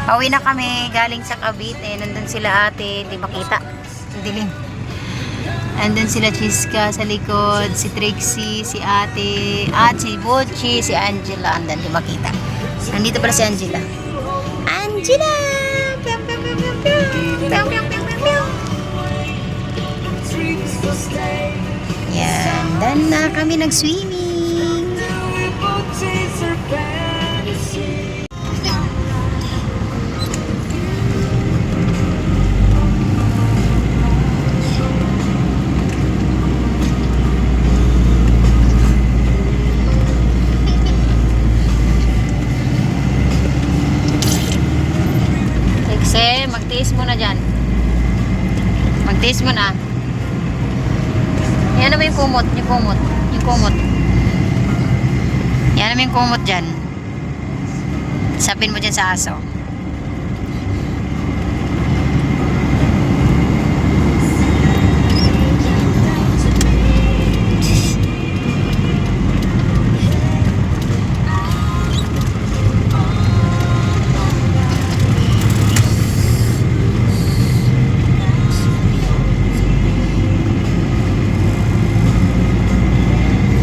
Pauwi na kami galing sa Cavite. Nandun sila ate, di makita. Ang dilim. Nandun sila Chiska sa likod, si Trixie, si ate, at si Bochi, si Angela. Andan, di makita. Nandito pala si Angela. Angela! Piam, piam, piam, piam, piam. Piam, piam, piam, piam, piam. Yan, dan na kami nag-swimming. Kasi magtiis mo na dyan. Magtiis mo na. Yan naman yung kumot. Yung kumot. Yung kumot. Yan naman yung kumot dyan. Sapin mo dyan sa aso.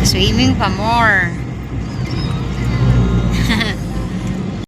Swimming pa more.